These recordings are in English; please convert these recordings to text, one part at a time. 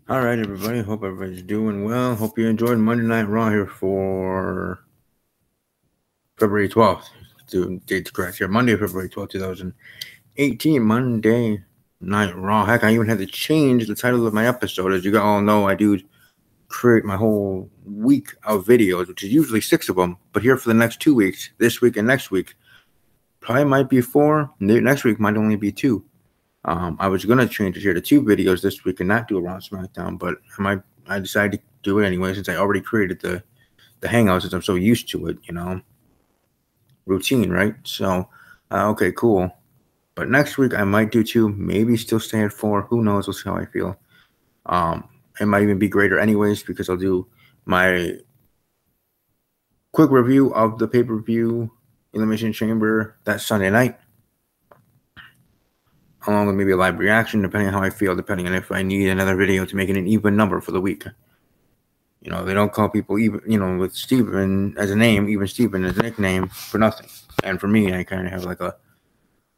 All right, everybody. Hope everybody's doing well. Hope you enjoyed Monday Night Raw here for February 12th. To date correct here, Monday, February 12th, 2018. Monday Night Raw. Heck, I even had to change the title of my episode. As you all know, I do create my whole week of videos, which is usually 6 of them. But here for the next 2 weeks, this week and next week, probably might be 4. Next week might only be 2. I was gonna change it here to 2 videos this week and not do a Raw SmackDown, but I decided to do it anyway since I already created the Hangouts since I'm so used to it, routine, right? So, okay, cool. But next week I might do 2, maybe still stay at 4. Who knows? We'll see how I feel. It might even be greater anyways because I'll do my quick review of the pay-per-view Elimination Chamber that Sunday night, along with maybe a live reaction, depending on how I feel, depending on if I need another video to make it an even number for the week. They don't call people even, with Steven as a name, even Steven as a nickname for nothing. And for me, I kind of have like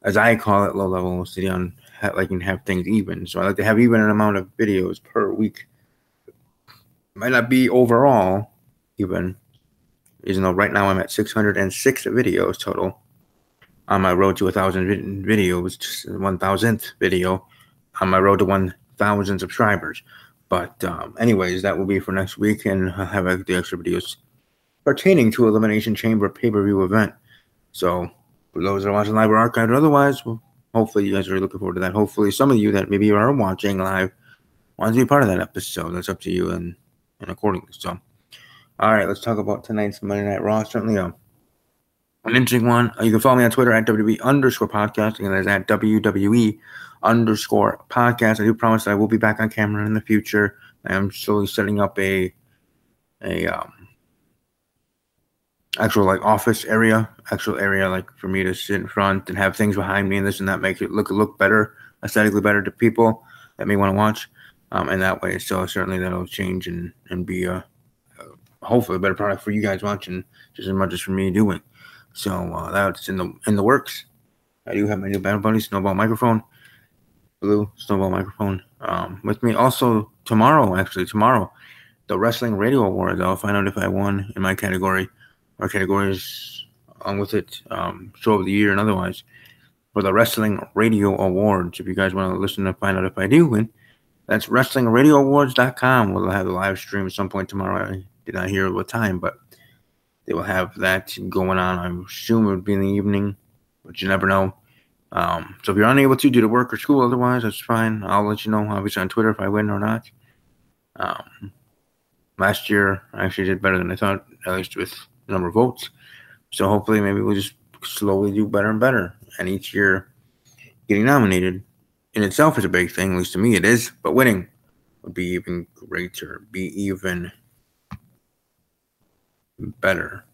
as I call it, low level city on like and have things even. So I like to have even an amount of videos per week. Might not be overall even, even though right now I'm at 606 videos total on my road to 1,000 videos, 1,000th video on my road to 1,000 subscribers. But anyways, that will be for next week, and I'll have the extra videos pertaining to Elimination Chamber pay-per-view event. So for those that are watching live or archived, otherwise, well, hopefully you guys are looking forward to that. Hopefully some of you that maybe are watching live want to be part of that episode. That's up to you and accordingly. So, all right, let's talk about tonight's Monday Night Raw. Certainly an interesting one. You can follow me on Twitter at WWE_podcast. Again, that's at WWE_podcast. I do promise that I will be back on camera in the future. I am slowly setting up a actual like office area, like for me to sit in front and have things behind me and this and that, make it look better, aesthetically better to people that may want to watch. And that way, so certainly that'll change and be hopefully a better product for you guys watching just as much as for me doing. So that's in the works. I do have my new battle buddy, Snowball Microphone, Blue Snowball Microphone, with me. Also tomorrow, the Wrestling Radio Awards. I'll find out if I won in my category or categories along with it, show of the year and otherwise, for the Wrestling Radio Awards. If you guys want to listen to find out if I do win, that's WrestlingRadioAwards.com. We'll have the live stream at some point tomorrow. I did not hear what time, but they will have that going on. I assume it would be in the evening, but you never know. So if you're unable to due to work or school, otherwise, that's fine. I'll let you know, obviously, on Twitter if I win or not. Last year, I actually did better than I thought, at least with the number of votes. So hopefully, maybe we'll just slowly do better and better. And each year, getting nominated in itself is a big thing, at least to me it is. But winning would be even greater, be even better.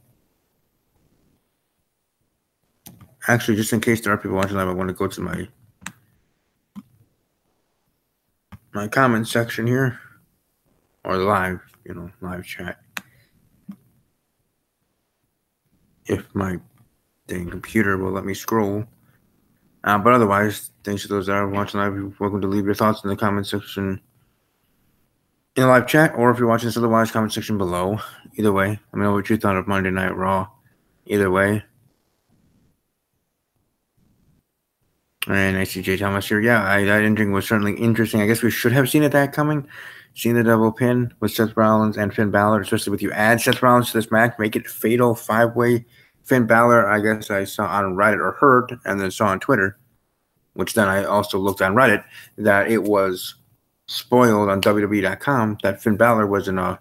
Actually, just in case there are people watching live, I want to go to my comment section here, or the live chat. If my dang computer will let me scroll. But otherwise, thanks to those that are watching live. You're welcome to leave your thoughts in the comment section in the live chat, or if you're watching this otherwise, comment section below. Either way, let me know what you thought of Monday Night Raw. Either way. And I see Jay Thomas here. Yeah, that ending was certainly interesting. I guess we should have seen that coming. Seen the double pin with Seth Rollins and Finn Balor, especially with you add Seth Rollins to this match, make it fatal 5-way. Finn Balor, I guess I saw on Reddit or heard, and then saw on Twitter, which then I also looked on Reddit, that it was spoiled on WWE.com that Finn Balor was in a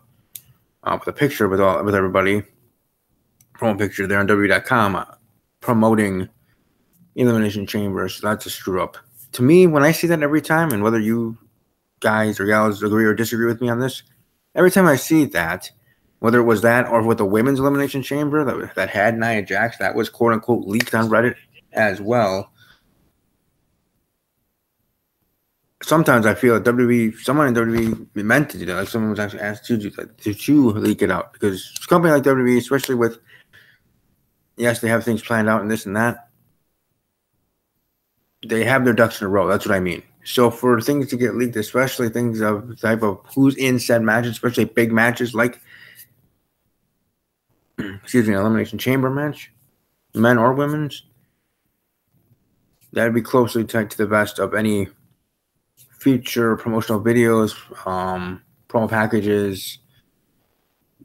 picture with everybody, promo picture there on WWE.com, promoting Elimination Chamber. So that's a screw up. To me, when I see that every time, and whether you guys or gals agree or disagree with me on this, every time I see that, whether it was that or with the Women's Elimination Chamber that had Nia Jax, that was quote-unquote leaked on Reddit as well. Sometimes I feel that someone in WWE meant to do that. Like someone was actually asked to do that, to leak it out. Because a company like WWE, especially with, yes, they have things planned out and this and that, they have their ducks in a row. That's what I mean. So for things to get leaked, especially things of the type of who's in said matches, especially big matches like, Elimination Chamber match, men or women's, that'd be closely tied to the best of any future promotional videos, promo packages,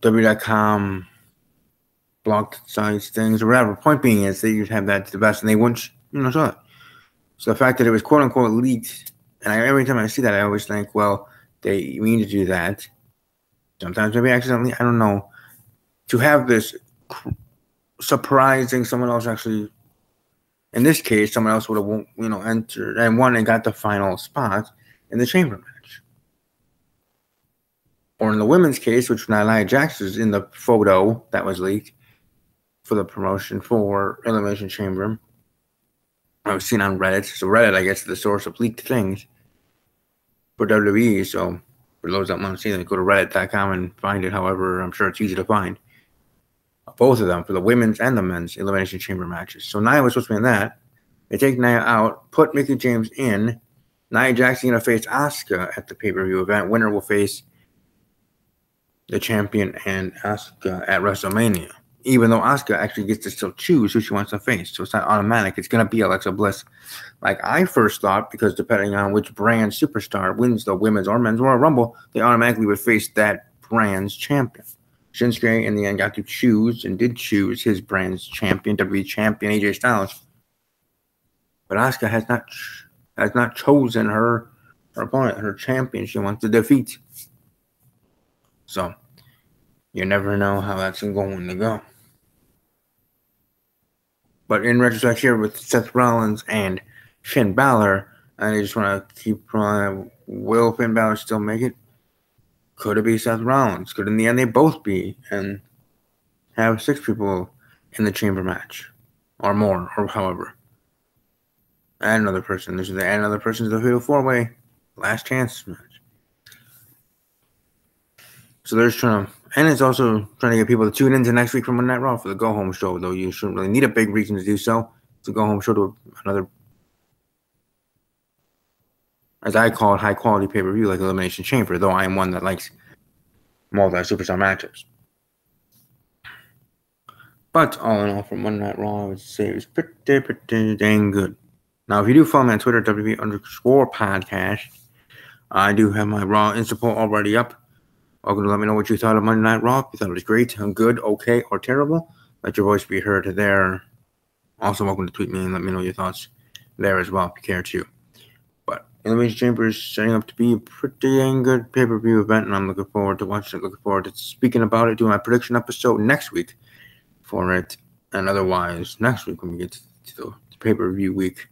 W.com, blog sites, things, or whatever. Point being is that you'd have that to the best, and they wouldn't, show it. So the fact that it was quote unquote leaked, and every time I see that, I always think, well, they mean to do that. Sometimes maybe accidentally, I don't know. To have this surprising someone else actually, in this case, someone else would have, entered and won and got the final spot in the chamber match. Or in the women's case, which Nia Jax is in the photo that was leaked for the promotion for Elimination Chamber. I was seen on Reddit. So Reddit, I guess, is the source of leaked things for WWE. So for those that want to see them, go to reddit.com and find it. However, I'm sure it's easy to find. Both of them, for the women's and the men's Elimination Chamber matches. So Nia was supposed to be in that. They take Nia out, put Mickie James in. Nia Jax is going to face Asuka at the pay-per-view event. Winner will face the champion and Asuka at WrestleMania. Even though Asuka actually gets to still choose who she wants to face. So it's not automatic. It's going to be Alexa Bliss. Like I first thought, because depending on which brand superstar wins the women's or men's Royal Rumble, they automatically would face that brand's champion. Shinsuke in the end got to choose and did choose his brand's champion, WWE champion AJ Styles. But Asuka has not chosen her opponent, her champion she wants to defeat. So you never know how that's going to go. But in retrospect here with Seth Rollins and Finn Balor, I just want to keep will Finn Balor still make it? Could it be Seth Rollins? Could in the end they both be and have 6 people in the chamber match or more or however? Add another person. Add another person to the Fatal 4-Way last chance match. So they're trying to, and it's also trying to get people to tune into next week from Monday Night Raw for the go home show. Though you shouldn't really need a big reason to do so. It's a go home show to another, as I call it, high quality pay per view like Elimination Chamber. Though I am one that likes multi superstar matchups. But all in all, from Monday Night Raw, I would say it was pretty dang good. Now, if you do follow me on Twitter, WB_podcast, I do have my Raw Insta poll already up. Welcome to let me know what you thought of Monday Night Raw. If you thought it was great, good, okay, or terrible, let your voice be heard there. Also, welcome to tweet me and let me know your thoughts there as well if you care to. But Elimination Chamber is setting up to be a pretty dang good pay-per-view event, and I'm looking forward to watching it. Looking forward to speaking about it, doing my prediction episode next week for it. And otherwise, next week when we get to the pay-per-view week,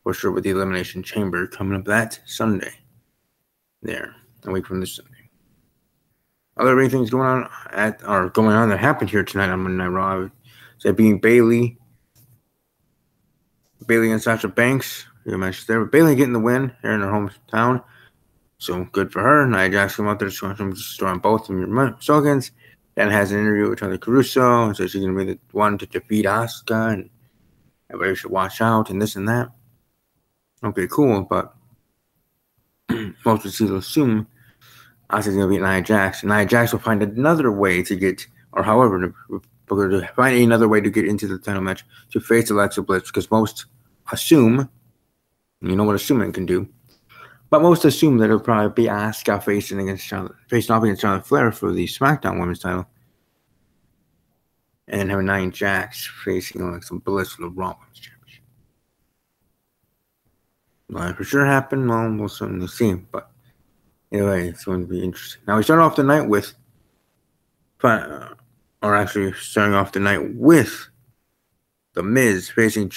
for sure with the Elimination Chamber coming up that Sunday. There, a week from this Sunday. Other things going on that happened here tonight on Monday Night Raw. I would say being Bayley and Sasha Banks. You mentioned there, but Bayley getting the win here in her hometown, so good for her. Nia Jax came out there to destroy both of your slogans. Then has an interview with Charlie Caruso, and so she's gonna be the one to defeat Asuka, and everybody should watch out and this and that. Okay, cool, but most people assume Asuka's going to beat Nia Jax. And Nia Jax will find another way to get, or however, to find another way to get into the title match to face Alexa Bliss, because most assume, you know what assuming can do, but most assume that it'll probably be Asuka facing off against Charlotte Flair for the SmackDown Women's title. And having Nia Jax facing Alexa Bliss for the Raw Women's Championship. Will that for sure happen? Well, we'll certainly see, but anyway, it's going to be interesting. Now, we start off the night with, the MIZ facing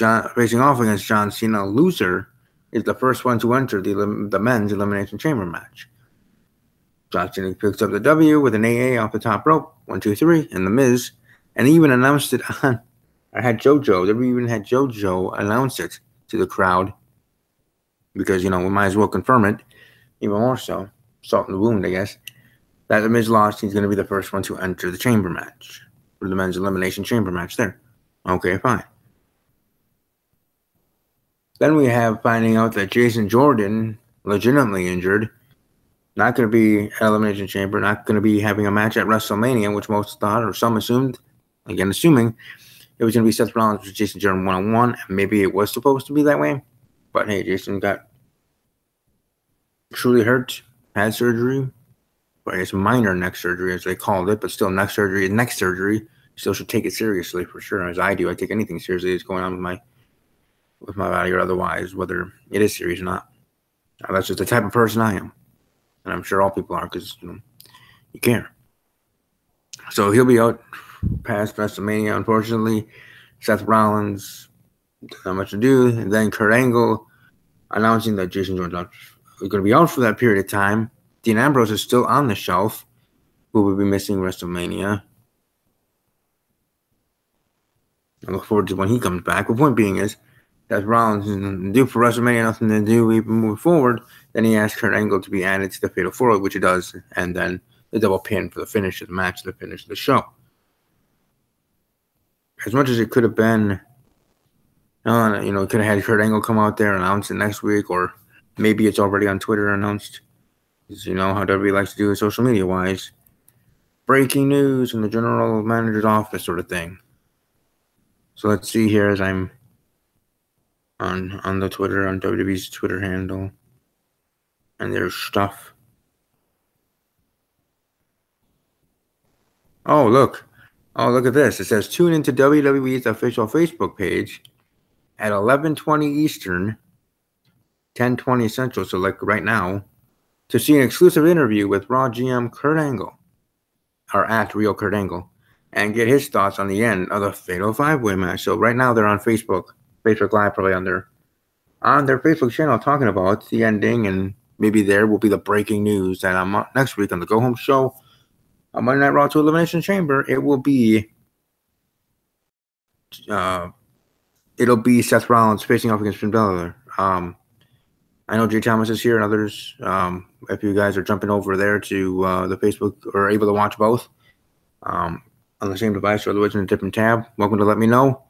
off against John Cena. Loser is the first one to enter the men's Elimination Chamber match. John Cena picks up the W with an AA off the top rope. 1, 2, 3, and the MIZ, and he even announced it on. I had JoJo. They even had JoJo announce it to the crowd because we might as well confirm it even more so. Salt in the wound, I guess. That the MIZ lost, he's going to be the first one to enter the chamber match. For the men's Elimination Chamber match there. Okay, fine. Then we have finding out that Jason Jordan legitimately injured. Not going to be at Elimination Chamber. Not going to be having a match at WrestleMania, which most thought, or some assumed, again assuming, it was going to be Seth Rollins with Jason Jordan one-on-one. And maybe it was supposed to be that way. But hey, Jason got truly hurt, had surgery. But it's minor neck surgery, as they called it, but still neck surgery is neck surgery. Still should take it seriously for sure, as I do. I take anything seriously that's going on with my body or otherwise, whether it is serious or not. That's just the type of person I am. And I'm sure all people are, because you care. So he'll be out past WrestleMania, unfortunately. Seth Rollins, not much to do. And then Kurt Angle announcing that Jason Jordan is going to be out for that period of time. Dean Ambrose is still on the shelf, who will be missing WrestleMania. I look forward to when he comes back. The point being is, Seth Rollins is due for WrestleMania, nothing to do, even moving forward. Then he asked Kurt Angle to be added to the Fatal 4, which he does, and then the double pin for the finish of the match, the finish of the show. As much as it could have been, could have had Kurt Angle come out there and announce it next week, or maybe it's already on Twitter announced. Because you know how WWE likes to do it social media-wise. Breaking news from the general manager's office sort of thing. So let's see here as I'm on the Twitter, on WWE's Twitter handle. And there's stuff. Oh, look. Oh, look at this. It says, tune into WWE's official Facebook page at 11:20 Eastern, 10:20 Central, so like right now, to see an exclusive interview with Raw GM Kurt Angle, or at Real Kurt Angle, and get his thoughts on the end of the Fatal 5-Way match. So right now they're on Facebook Live, probably on their Facebook channel, talking about the ending, and maybe there will be the breaking news that next week on the Go Home Show on Monday Night Raw to Elimination Chamber. It will be it'll be Seth Rollins facing off against Finn Balor. I know Jay Thomas is here and others. If you guys are jumping over there to the Facebook or able to watch both on the same device or otherwise in a different tab, welcome to let me know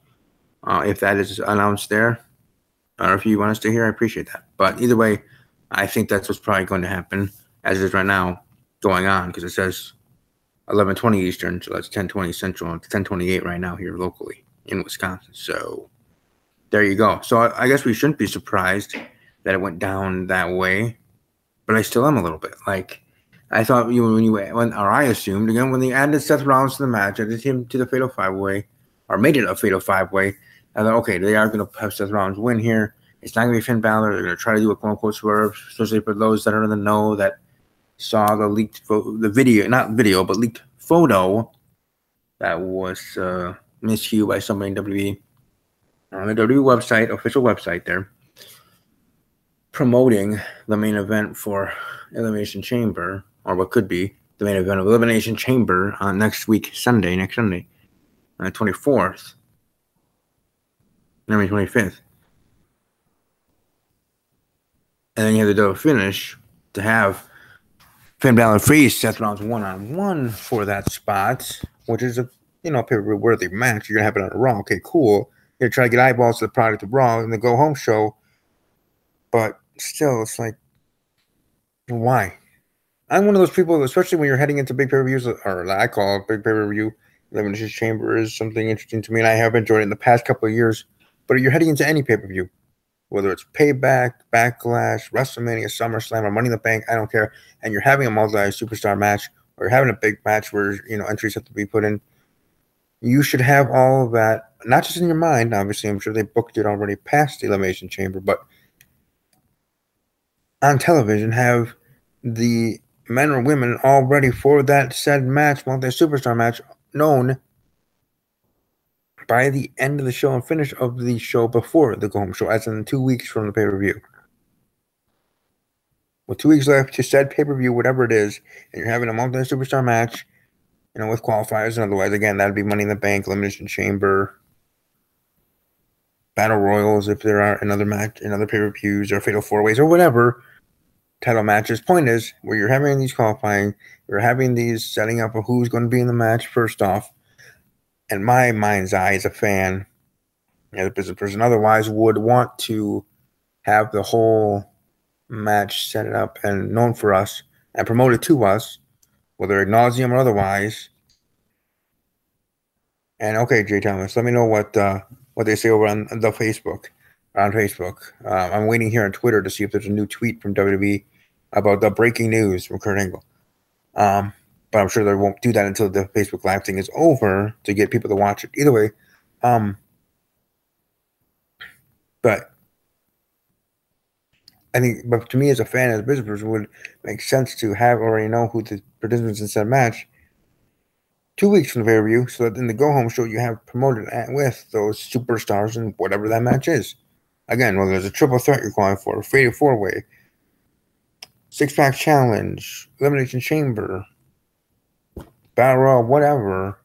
if that is announced there. Or if you want us to hear, I appreciate that. But either way, I think that's what's probably going to happen as it is right now going on, because it says 11:20 Eastern, so that's 10:20 Central. It's 10:28 right now here locally in Wisconsin. So there you go. So I guess we shouldn't be surprised that it went down that way, but I still am a little bit. Like, I thought I assumed, again, when they added Seth Rollins to the match, added him to the Fatal 5-Way, or made it a Fatal 5-Way, I thought, okay, they are going to have Seth Rollins win here. It's not going to be Finn Balor. They're going to try to do a quote-unquote swerve, especially for those that are in the know that saw the leaked leaked photo that was miscued by somebody in WWE on the WWE website, official website there, promoting the main event for Elimination Chamber, or what could be the main event of Elimination Chamber on next Sunday, on the 24th. I mean 25th. And then you have the double finish to have Finn Balor face Seth Rollins one-on-one for that spot, which is a pay-per-view worthy match. You're gonna have it on a Raw. Okay, cool. You're trying to get eyeballs to the product of Raw in the Go Home Show, but still, it's like, why? I'm one of those people, especially when you're heading into big pay-per-views, or I call it big pay-per-view. Elimination Chamber is something interesting to me, and I have enjoyed it in the past couple of years. But you're heading into any pay-per-view, whether it's Payback, Backlash, WrestleMania, SummerSlam, or Money in the Bank, I don't care, and you're having a multi-superstar match, or you're having a big match where entries have to be put in, you should have all of that, not just in your mind. Obviously, I'm sure they booked it already past the Elimination Chamber, but on television, have the men or women all ready for that said match, multi-superstar match, known by the end of the show and finish of the show before the Go Home Show, as in 2 weeks from the pay-per-view. With 2 weeks left to said pay-per-view, whatever it is, and you're having a multi-superstar match, with qualifiers and otherwise, again, that'd be Money in the Bank, Elimination Chamber, Battle Royals, if there are another pay-per-views, or Fatal 4-Ways, or whatever, title matches. Point is, where you're having these qualifying, you're having these setting up of who's going to be in the match first off, and my mind's eye as a fan, as a business person, otherwise would want to have the whole match set it up and known for us and promoted to us, whether ad nauseum or otherwise. And okay, Jay Thomas, let me know what they say over on the Facebook. On Facebook, I'm waiting here on Twitter to see if there's a new tweet from WWE about the breaking news from Kurt Angle. But I'm sure they won't do that until the Facebook Live thing is over to get people to watch it. Either way, but I think, but to me as a fan, as a business person, would make sense to have already know who the participants in said match 2 weeks from the pay-per-view, so that in the go-home show you have promoted with those superstars and whatever that match is. Again, whether there's a triple threat you're calling for, a fatal four-way, six-pack challenge, elimination chamber, battle royal, whatever.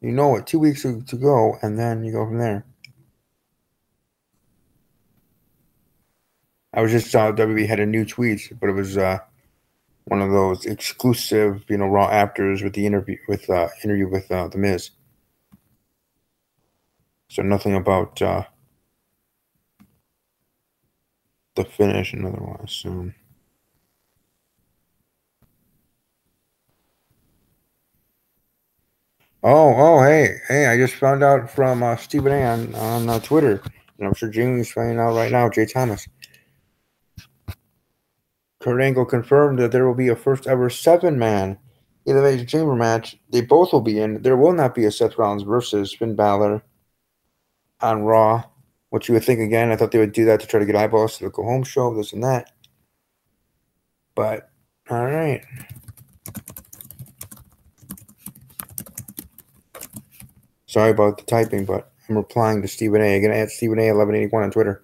You know it. 2 weeks to go, and then you go from there. I was just saw WWE had a new tweet, but it was one of those exclusive, Raw afters with the interview with the MIZ. So nothing about the finish and otherwise. So. Hey! I just found out from Stephen A. on Twitter, and I'm sure Jamie's finding out right now. Jay Thomas. Kurt Angle confirmed that there will be a first ever 7-man Elimination Chamber match. They both will be in. There will not be a Seth Rollins versus Finn Balor on Raw, which you would think again. I thought they would do that to try to get eyeballs to the go home show, this and that. But all right. Sorry about the typing, but I'm replying to Stephen A. I'm gonna add Stephen A 1181 on Twitter.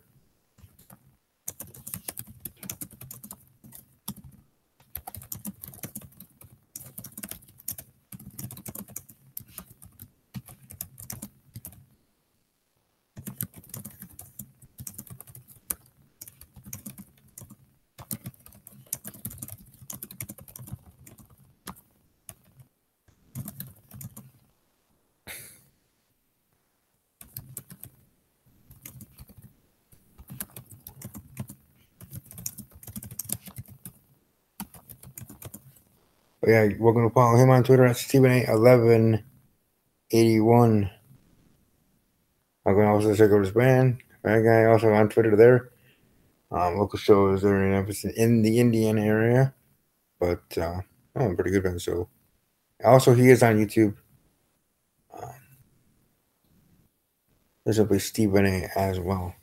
But yeah, welcome to follow him on Twitter at Stephen A 1181. I'm going to also check out his band. That guy also on Twitter there. Local shows are in the Indiana area, but pretty good band. So also he is on YouTube. There's simply Stephen A as well.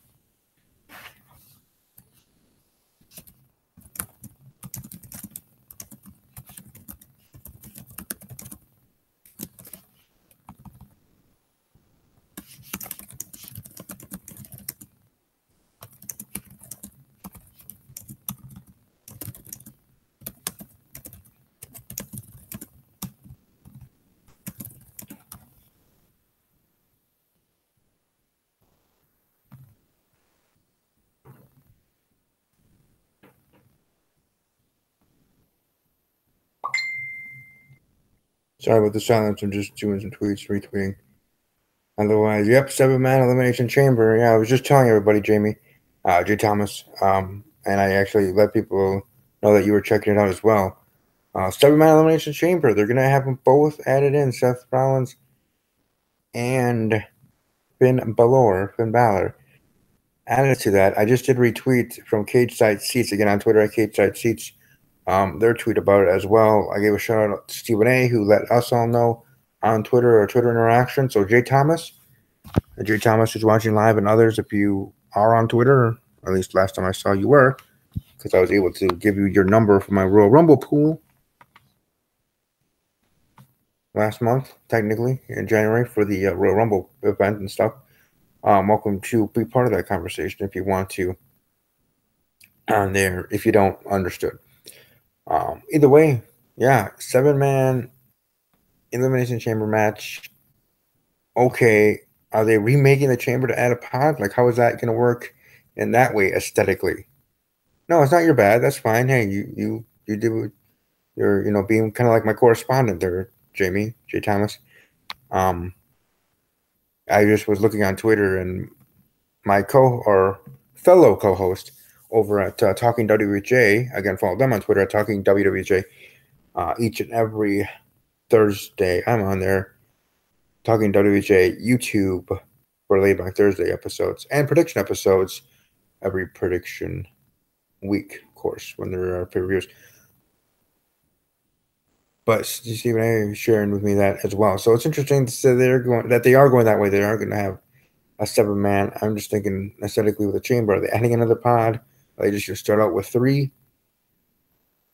Sorry about the silence. I'm just doing some tweets, retweeting. Otherwise, yep, 7-man Elimination Chamber. Yeah, I was just telling everybody, Jamie, Jay Thomas, and I actually let people know that you were checking it out as well. 7-man Elimination Chamber. They're gonna have them both added in, Seth Rollins and Finn Balor. Added to that, I just did retweet from Cage Side Seats again on Twitter at Cage Side Seats. Their tweet about it as well. I gave a shout out to Stephen A, who let us all know on Twitter or Twitter interaction. So Jay Thomas who's watching live, and others, if you are on Twitter, or at least last time I saw you were, because I was able to give you your number for my Royal Rumble pool last month, technically in January, for the Royal Rumble event and stuff. Welcome to be part of that conversation if you want to on there, if you don't understood. Either way, yeah, 7-man Elimination Chamber match. Okay, are they remaking the chamber to add a pod? Like, how is that going to work in that way aesthetically? No, it's not your bad. That's fine. Hey, you did. You're being kind of like my correspondent there, Jay Thomas. I just was looking on Twitter, and my fellow co-host over at Talking WWJ. Again, follow them on Twitter at Talking WWJ. Each and every Thursday, I'm on there. Talking WWJ YouTube for Laid Back Thursday episodes and prediction episodes every prediction week, of course, when there are pay-per-views. But Stephen A is sharing with me that as well. So it's interesting to say they are going that way. They are going to have a 7-man. I'm just thinking aesthetically with a chamber. Are they adding another pod? Are they just going to start out with 3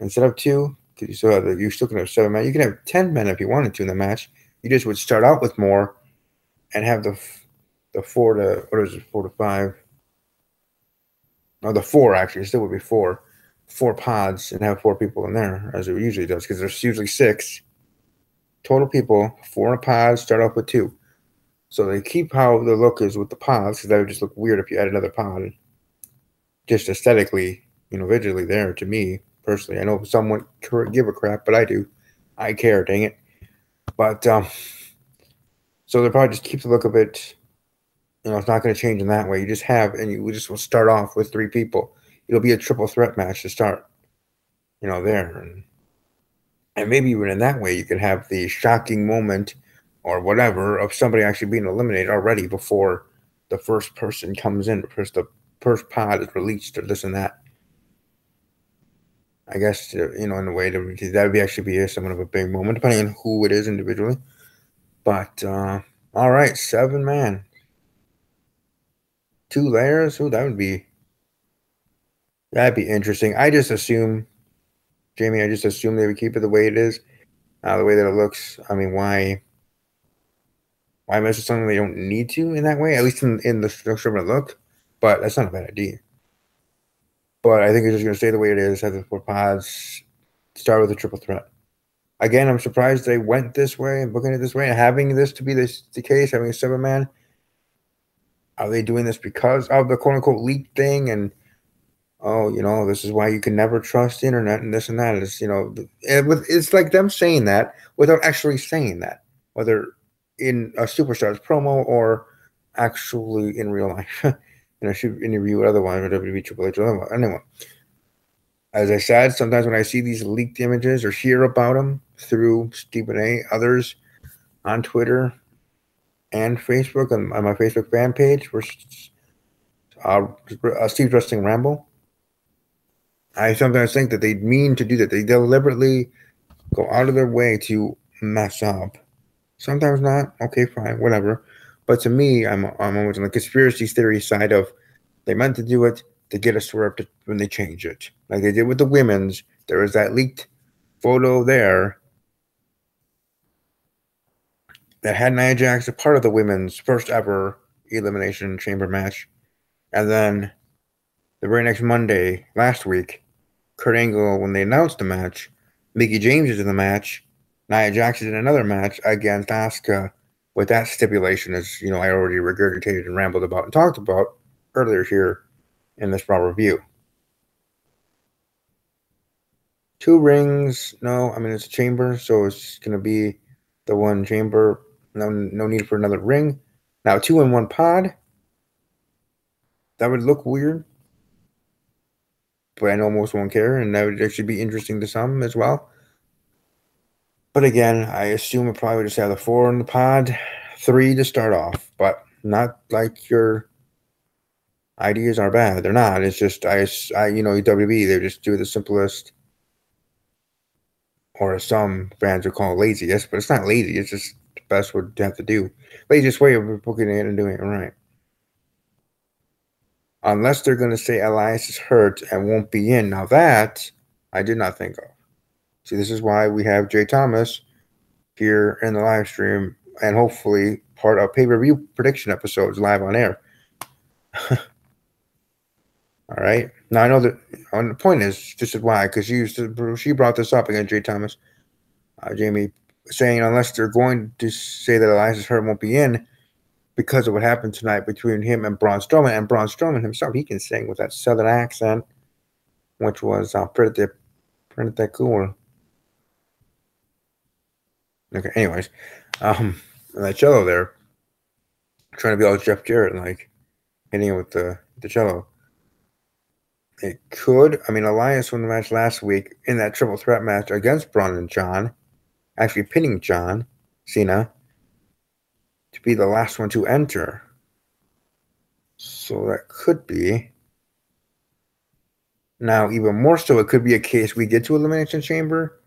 instead of 2? Because you're still going to have 7 men. You can have 10 men if you wanted to in the match. You just would start out with more and have the 4 to 5. No, the 4 actually. It still would be 4 pods and have 4 people in there, as it usually does, because there's usually 6 total people, 4 in a pod, start off with 2. So they keep how the look is with the pods, because that would just look weird if you add another pod. Just aesthetically, visually there, to me, personally. I know some won't give a crap, but I do. I care, dang it. But, so they'll probably just keep the look of it. It's not going to change in that way. You just have, and you just will start off with 3 people. It'll be a triple threat match to start, there. And maybe even in that way, you could have the shocking moment or whatever of somebody actually being eliminated already before the first person comes in, because the first pod is released or this and that. I guess, in a way that would actually be somewhat of a big moment, depending on who it is individually. But, all right, 7-man. 2 layers? Ooh, that'd be interesting. I just assume, Jamie, they would keep it the way it is, the way that it looks. I mean, why mess with something they don't need to in that way, at least in the structure of the look? But that's not a bad idea. But I think it's just going to stay the way it is, have the 4 pods, start with a triple threat. Again, I'm surprised they went this way and booking it this way and having this to be the case, having a 7-man. Are they doing this because of the quote-unquote leak thing? And, this is why you can never trust the internet and this and that. It's like them saying that without actually saying that, whether in a Superstars promo or actually in real life. In a shoot interview or otherwise, or WWE Triple H or otherwise. Anyway, as I said, sometimes when I see these leaked images or hear about them through Stephen A, others on Twitter and Facebook, on my Facebook fan page, for Steve's Wrestling Ramble, I sometimes think that they mean to do that. They deliberately go out of their way to mess up. Sometimes not. Okay, fine, whatever. But to me, I'm always on the conspiracy theory side of they meant to do it to get a swerve when they change it. Like they did with the women's. There was that leaked photo there that had Nia Jax a part of the women's first ever Elimination Chamber match. And then the very next Monday, last week, Kurt Angle, when they announced the match, Mickie James is in the match, Nia Jax is in another match against Asuka, with that stipulation, as I already regurgitated and rambled about and talked about earlier here in this Raw review. 2 rings, no, I mean it's a chamber, so it's gonna be the one chamber. No need for another ring. Now 2 in 1 pod. That would look weird, but I know most won't care, and that would actually be interesting to some as well. But again, I assume it probably would just have the 4 in the pod, 3 to start off, but not like your ideas are bad. They're not. It's just WWE, they just do the simplest, or as some fans would call it, lazy. Yes, but it's not lazy. It's just the best would have to do. Laziest way of booking it and doing it right. Unless they're going to say Elias is hurt and won't be in. Now that I did not think of. See, this is why we have Jay Thomas here in the live stream and hopefully part of pay-per-view prediction episodes live on air. All right. Now I know that the point is this is why, because she brought this up against Jay Thomas, Jamie, saying unless they're going to say that Elias is hurt and won't be in because of what happened tonight between him and Braun Strowman. And Braun Strowman himself, he can sing with that southern accent, which was pretty cool. Okay, anyways, that cello there, trying to be all Jeff Jarrett and like hitting it with the cello. It could. I mean, Elias won the match last week in that triple threat match against Braun and John, actually pinning John Cena to be the last one to enter. So that could be. Now, even more so, it could be a case we get to Elimination Chamber.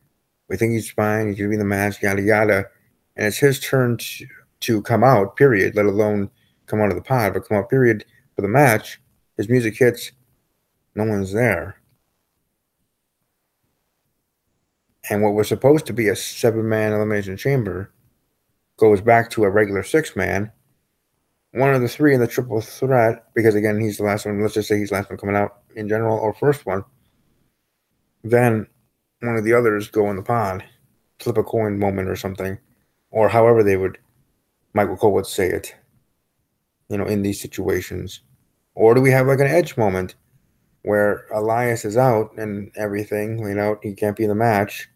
We think he's fine. He's going to be in the match, yada, yada. And it's his turn to come out, period, let alone come out of the pod, but come out, period, for the match. His music hits. No one's there. And what was supposed to be a 7-man Elimination Chamber goes back to a regular 6-man. One of the 3 in the triple threat, because again, he's the last one. Let's just say he's the last one coming out in general, or first one. Then one of the others go in the pod, flip a coin moment or something, or however Michael Cole would say it, in these situations. Or do we have like an Edge moment where Elias is out and everything, he can't be in the match,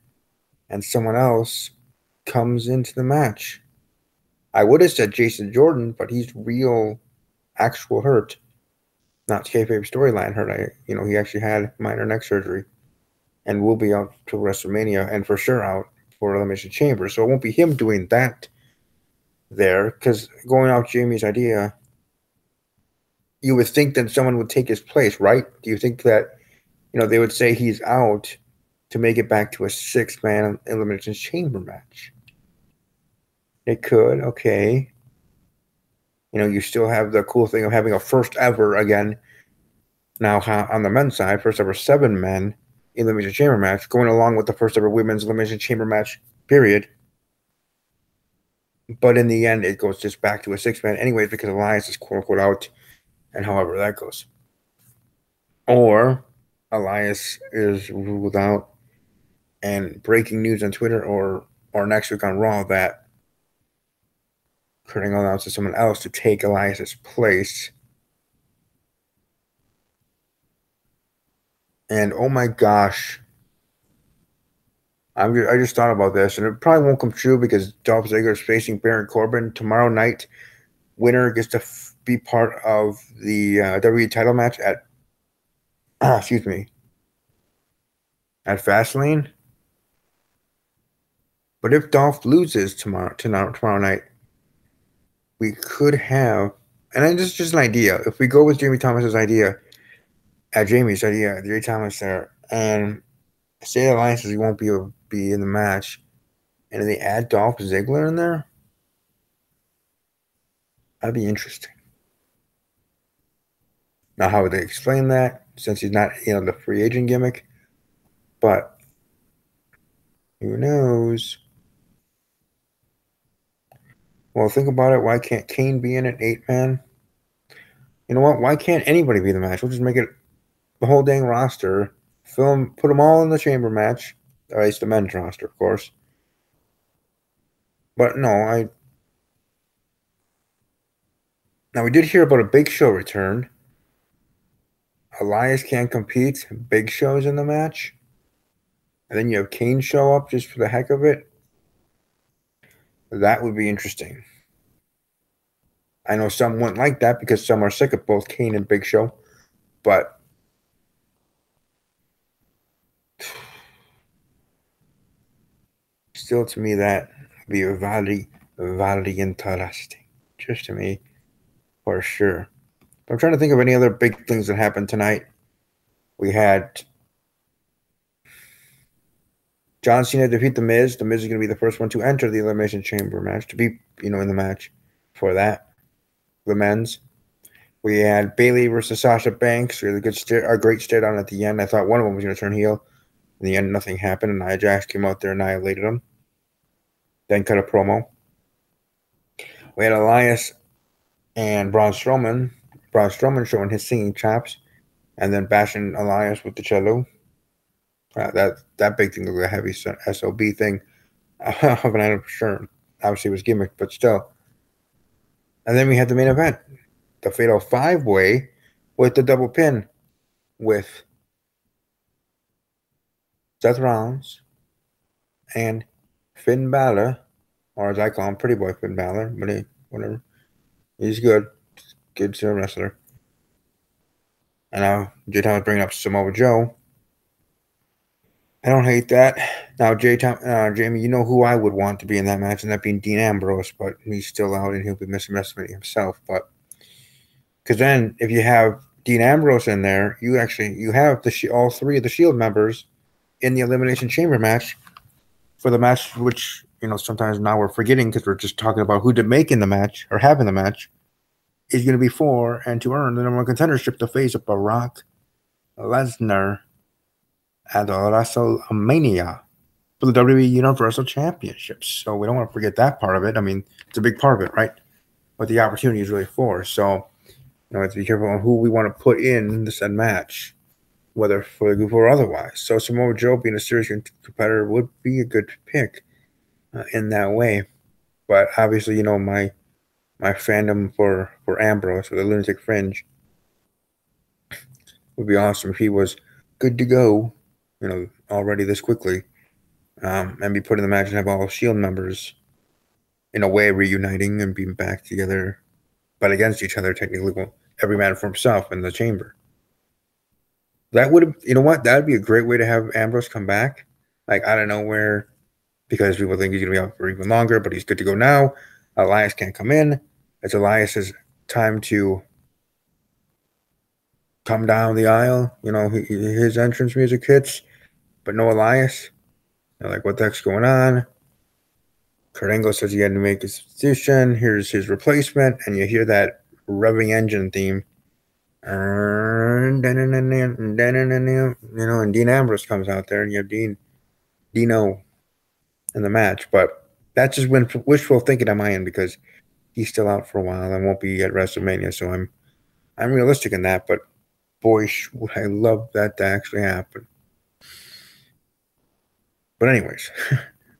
and someone else comes into the match? I would have said Jason Jordan, but he's real, actual hurt, not kayfabe storyline hurt. He actually had minor neck surgery and will be out till WrestleMania and for sure out for Elimination Chamber. So it won't be him doing that there, because going off Jamie's idea, you would think that someone would take his place, right? Do you think that, they would say he's out to make it back to a 6-man Elimination Chamber match? It could, okay. You still have the cool thing of having a first ever, again, now on the men's side, first ever 7-man Elimination Chamber match, going along with the first ever women's Elimination Chamber match, period. But in the end, it goes just back to a 6-man anyways, because Elias is quote-unquote out, and however that goes. Or Elias is ruled out, and breaking news on Twitter or next week on Raw that Kurt Angle announces someone else to take Elias's place. And oh my gosh, I just thought about this, and it probably won't come true because Dolph Ziggler is facing Baron Corbin tomorrow night. Winner gets to be part of the WWE title match at at Fastlane. But if Dolph loses tomorrow night, we could have, and this is just an idea. If we go with Jamie Thomas's idea, Jamie Thomas there, and say the Alliance says he won't be in the match, and then they add Dolph Ziggler in there, that'd be interesting. Now, how would they explain that, since he's not, the free agent gimmick? But who knows? Well, think about it. Why can't Kane be in it, 8-man? You know what? Why can't anybody be in the match? We'll just make it the whole dang roster. Put them all in the chamber match. Or at least the men's roster, of course. But no, Now, we did hear about a Big Show return. Elias can't compete. Big Show's in the match. And then you have Kane show up just for the heck of it. That would be interesting. I know some wouldn't like that because some are sick of both Kane and Big Show. But still, to me, that would be very, very interesting. Just to me, for sure. But I'm trying to think of any other big things that happened tonight. We had John Cena defeat The Miz. The Miz is going to be the first one to enter the Elimination Chamber match, to be, in the match for that. The men's. We had Bayley versus Sasha Banks. We had a great stare down at the end. I thought one of them was going to turn heel. In the end, nothing happened, and Nia Jax came out there and annihilated him. Then cut a promo. We had Elias and Braun Strowman. Braun Strowman showing his singing chops, and then bashing Elias with the cello. That big thing looked like a heavy SOB thing. But I'm not sure. Obviously, it was gimmick, but still. And then we had the main event, the Fatal 5-Way with the double pin with Seth Rollins and Finn Balor, or as I call him, Pretty Boy Finn Balor, but whatever. He's good. Good wrestler. And now Jay Thomas bringing up Samoa Joe. I don't hate that. Now, Jamie, you know who I would want to be in that match, and that being Dean Ambrose, but he's still out and he'll be missing WrestleMania himself. But because then, if you have Dean Ambrose in there, you have all three of the Shield members in the Elimination Chamber match for the match, which sometimes now we're forgetting because we're just talking about who to make in the match or have in the match, is going to be for and to earn the number one contendership to face Brock Lesnar at WrestleMania for the WWE Universal Championship. So we don't want to forget that part of it. I mean, it's a big part of it, right? What the opportunity is really for. So, we have to be careful on who we want to put in the said match, whether for the group or otherwise. So Samoa Joe being a serious competitor would be a good pick in that way. But obviously, my fandom for Ambrose or the Lunatic Fringe would be awesome if he was good to go, already this quickly, and be put in the match and have all Shield members in a way reuniting and being back together, but against each other technically. Well, every man for himself in the chamber. That would have, that would be a great way to have Ambrose come back, like out of nowhere, because people think he's going to be out for even longer, but he's good to go now. Elias can't come in. It's Elias's time to come down the aisle. His entrance music hits, but no Elias. They're like, what the heck's going on? Kurt Angle says he had to make a substitution. Here's his replacement, and you hear that revving engine theme. And Dean Ambrose comes out there, and you have Dino in the match. But that's just wishful thinking on my end because he's still out for a while and won't be at WrestleMania. So I'm realistic in that. But boy, I love that to actually happen. But anyways,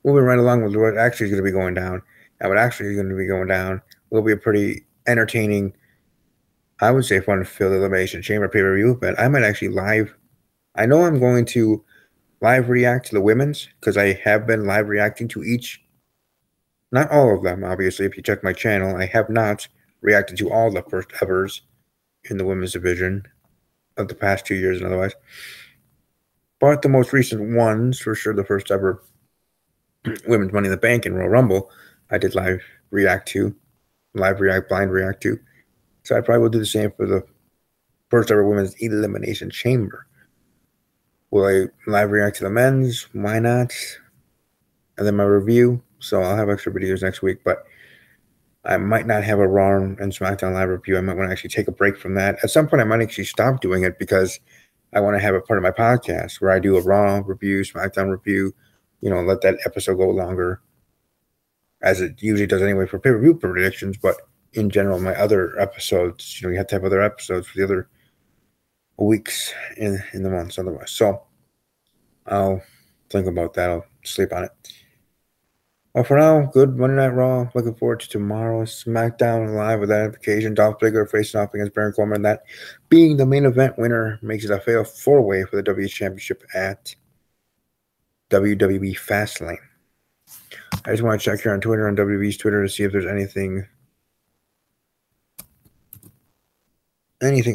moving right along with what actually is going to be going down. And what actually is going to be going down will be a pretty entertaining, I would say, fun-filled Elimination Chamber pay-per-view. But I might actually I know I'm going to live react to the women's because I have been live reacting to each. Not all of them, obviously. If you check my channel, I have not reacted to all the first evers in the women's division of the past 2 years and otherwise. But the most recent ones, for sure, the first ever Women's Money in the Bank and Royal Rumble, I did blind react to. So I probably will do the same for the first ever Women's Elimination Chamber. Will I live react to the men's? Why not? And then my review. So I'll have extra videos next week, but I might not have a Raw and SmackDown live review. I might want to actually take a break from that. At some point, I might actually stop doing it because I want to have it part of my podcast where I do a Raw review, SmackDown review, let that episode go longer, as it usually does anyway for pay-per-view predictions. But in general, my other episodes, you have to have other episodes for the other weeks in the months otherwise. So I'll think about that. I'll sleep on it. Well, for now, good Monday Night Raw. Looking forward to tomorrow's SmackDown Live with that implication. Dolph Ziggler facing off against Baron Corbin. That being the main event winner makes it a fatal four-way for the WWE Championship at WWE Fastlane. I just want to check here on Twitter, on WWE's Twitter, to see if there's anything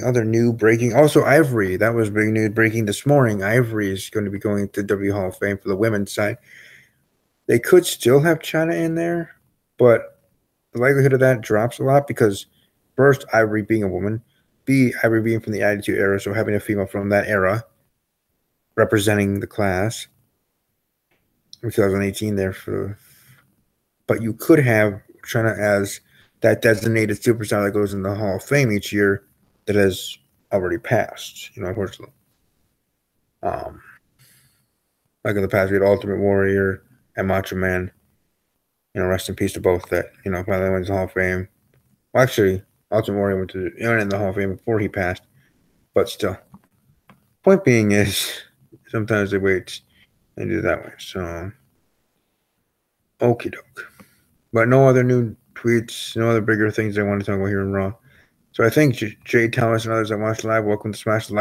other new breaking. Also, Ivory. That was big news breaking this morning. Ivory is going to be going to WWE Hall of Fame for the women's side. They could still have China in there, but the likelihood of that drops a lot because, first, Ivory being a woman, B, Ivory being from the Attitude Era, so having a female from that era representing the class in 2018 there but you could have China as that designated superstar that goes in the Hall of Fame each year that has already passed, unfortunately. Like in the past, we had Ultimate Warrior and Macho Man. Rest in peace to both that, finally went to the Hall of Fame. Well, actually, Ultimate Warrior went in the Hall of Fame before he passed, but still. Point being is, sometimes they wait and do it that way. So, okie doke. But no other new tweets, no other bigger things I want to talk about here in Raw. So I think Jay Thomas and others that watch live, welcome to smash the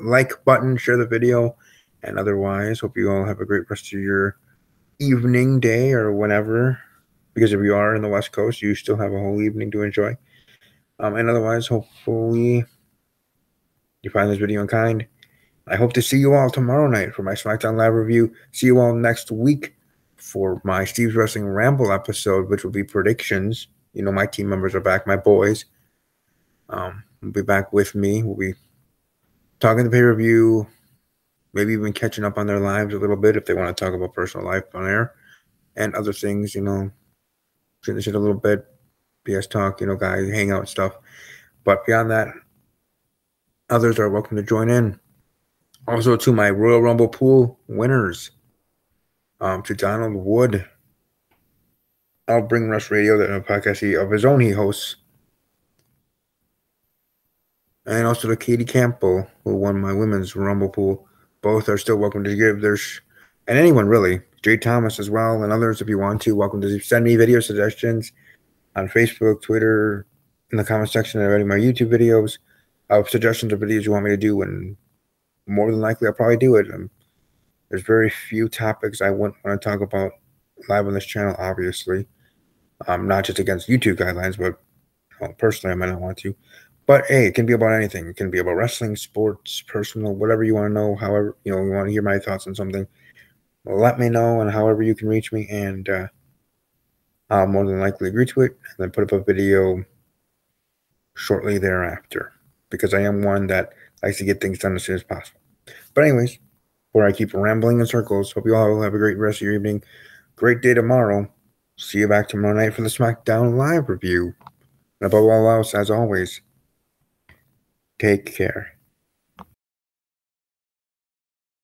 like button, share the video, and otherwise, hope you all have a great rest of your evening, day, or whenever. Because if you are in the West Coast, you still have a whole evening to enjoy. And otherwise, hopefully, you find this video unkind. I hope to see you all tomorrow night for my SmackDown Live review. See you all next week for my Steve's Wrestling Ramble episode, which will be predictions. You know, my team members are back, my boys. Will be back with me. We'll be talking the pay-per-view, maybe even catching up on their lives a little bit if they want to talk about personal life on air and other things, you know, shooting the shit a little bit, BS talk, you know, guys, hang out and stuff. But beyond that, others are welcome to join in. Also to my Royal Rumble pool winners, to Donald Wood, I'll Bring Rush Radio, the podcast of his own he hosts. And also to Katie Campbell, who won my women's Rumble pool. Both are still welcome to give theirs, and anyone really. Jay Thomas as well, and others if you want to. Welcome to send me video suggestions on Facebook, Twitter, in the comment section of any of my YouTube videos, suggestions of videos you want me to do, and more than likely I'll probably do it. There's very few topics I wouldn't want to talk about live on this channel, obviously. Not just against YouTube guidelines, but personally I might not want to. But hey, it can be about anything. It can be about wrestling, sports, personal, whatever you want to know. However, you want to hear my thoughts on something, let me know, and however you can reach me, and I'll more than likely agree to it, and then put up a video shortly thereafter, because I am one that likes to get things done as soon as possible. But anyways, before I keep rambling in circles, hope you all will have a great rest of your evening. Great day tomorrow. See you back tomorrow night for the SmackDown Live review. And above all else, as always, take care.